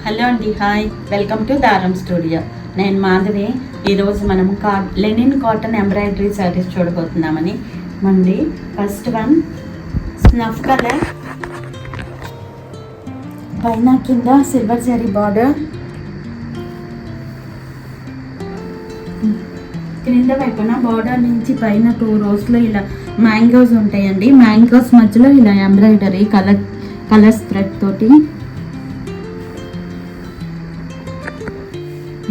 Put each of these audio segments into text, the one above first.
Hello అండి, hi, welcome to దారం studio. నేను మాధవి. ఈరోజు మనం లెనిన్ కాటన్ ఎంబ్రాయిడరీ శారీస్ చూడబోతున్నామని. మంది ఫస్ట్ వన్ స్నఫ్ కలర్, పైన కింద సిల్వర్ జరీ బార్డర్, క్రింద వైపున బార్డర్ నుంచి పైన 2 రోస్లో ఇలా మ్యాంగోస్ ఉంటాయండి. మ్యాంగోస్ మధ్యలో ఇలా ఎంబ్రాయిడరీ కలర్స్ థ్రెడ్ తోటి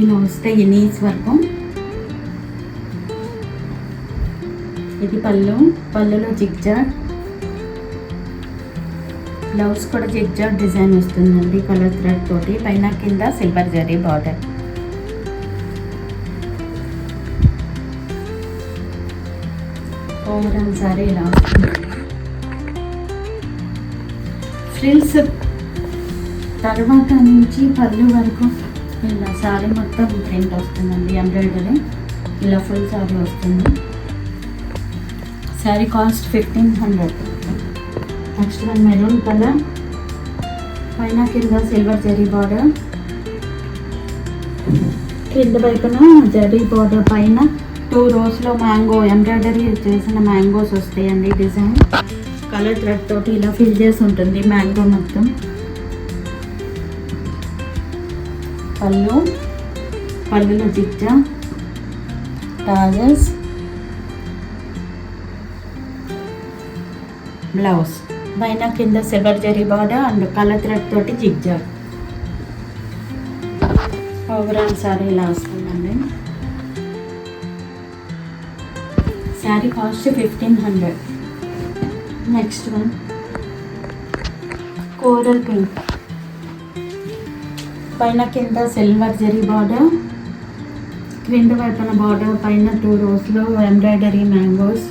ఇలా వస్తాయి నీస్ వరకు. ఇది పళ్ళులో జిగ్జాగ్, బ్లౌజ్ కూడా జిగ్జాగ్ డిజైన్ వస్తుందండి కలర్ థ్రెడ్ తోటి. పైన కింద silver zari border. Overall sorry ఇలా వస్తుంది. ఫ్రిల్స్ తర్వాత నుంచి పళ్ళు వరకు ఇలా సారీ మొత్తం ప్రింట్ వస్తుందండి ఎంబ్రాయిడరీ. ఇలా ఫుల్ సారీ వస్తుంది. Sorry cost 1500. Next one maroon colour, పైన కింద సిల్వర్ జరీ బార్డర్, కింద వైపున జరీ బార్డర్, పైన 2 రోస్లో మ్యాంగో ఎంబ్రాయిడరీ చేసిన మ్యాంగోస్ వస్తాయండి డిజైన్. కలర్ థ్రెడ్ తోటి ఇలా ఫిల్ చేసి ఉంటుంది మ్యాంగో మొత్తం. పళ్ళులో జిగ్జా టాజల్స్, బ్లౌజ్ పైన కింద silver zari border and colour thread తోటి జిగ్జా. ఓవరాల్ సారీ ఇలా వస్తుందండి. Sari cost 1500. Next one coral pink, పైన కింద సిల్వర్ జరీ బార్డర్, క్రింద వైపున బార్డర్, పైన 2 రోస్లో ఎంబ్రాయిడరీ మ్యాంగోస్.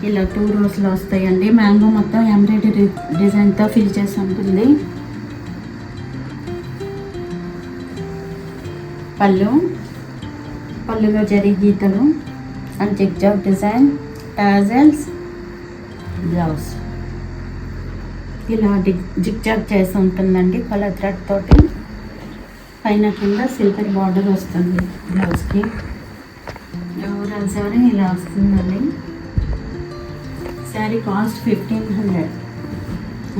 ఇలా 2 రోస్లో వస్తాయండి. మ్యాంగో మొత్తం ఎంబ్రాయిడరీ డిజైన్తో ఫిల్ చేసి ఉంటుంది. పళ్ళులో జరీ గీతలు and zigzag design, tassels, blouse ఇలా జిగ్జాగ్ చేసి ఉంటుందండి కలర్ థ్రెడ్ తోటి. పైన కింద సిల్వర్ బార్డర్ వస్తుంది బ్లౌజ్కి. ఓవరాల్ సారీ ఇలా వస్తుందండి. Sari cost 1500.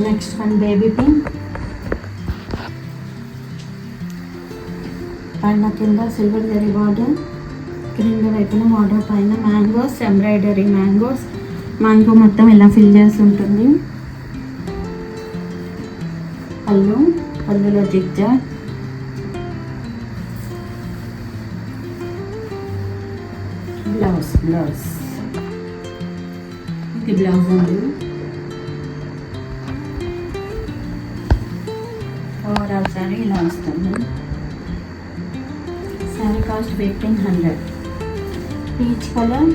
Next one baby pink, పైన కింద సిల్వర్ జరీ బార్డర్, క్రింద వైపున బార్డర్, పైన మ్యాంగోస్ ఎంబ్రాయిడరీ మ్యాంగో మొత్తం ఇలా ఫిల్ చేసి ఉంటుంది. పళ్ళులో జిగ్జాగ్, బ్లౌజ్ ఇది బ్లౌజ్ అండి. ఓవరాల్ సారీ ఇలా వస్తుంది. Sorry cost 1500. పీచ్ కలర్,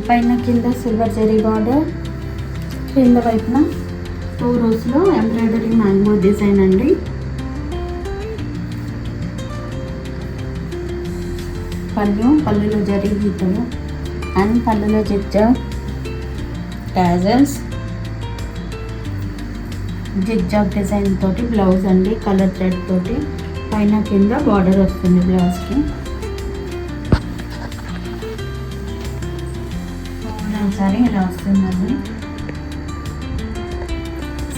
పైన కింద సిల్వర్ జరీ బార్డర్, కింద వైపున 2 రోస్లో ఎంబ్రాయిడరీ మ్యాంగో డిజైన్ అండి. పళ్ళులో జరీ గీతలు అండ్ పళ్ళులో జిగ్జాగ్ టాజల్స్, జిగ్జాగ్ డిజైన్ తోటి బ్లౌజ్ అండి కలర్ థ్రెడ్ తోటి. పైన కింద బార్డర్ వస్తుంది బ్లౌజ్కి. సారీ ఇలా వస్తుందండి.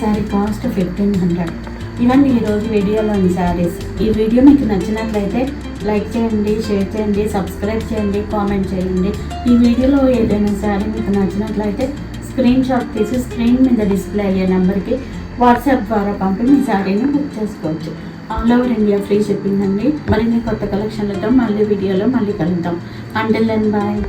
శారీ కాస్ట్ 1500. ఇవన్నీ ఈరోజు వీడియోలోని శారీస్. ఈ వీడియో మీకు నచ్చినట్లయితే లైక్ చేయండి, షేర్ చేయండి, సబ్స్క్రైబ్ చేయండి, కామెంట్ చేయండి. ఈ వీడియోలో ఏదైనా శారీ మీకు నచ్చినట్లయితే స్క్రీన్ షాట్ తీసి స్క్రీన్ మీద డిస్ప్లే అయ్యే నెంబర్కి వాట్సాప్ ద్వారా పంపి మీ శారీని బుక్ చేసుకోవచ్చు. All over India free shipping అండి. మరిన్ని కొత్త కలెక్షన్లతో మళ్ళీ వీడియోలో మళ్ళీ కలుద్దాం. Until then bye.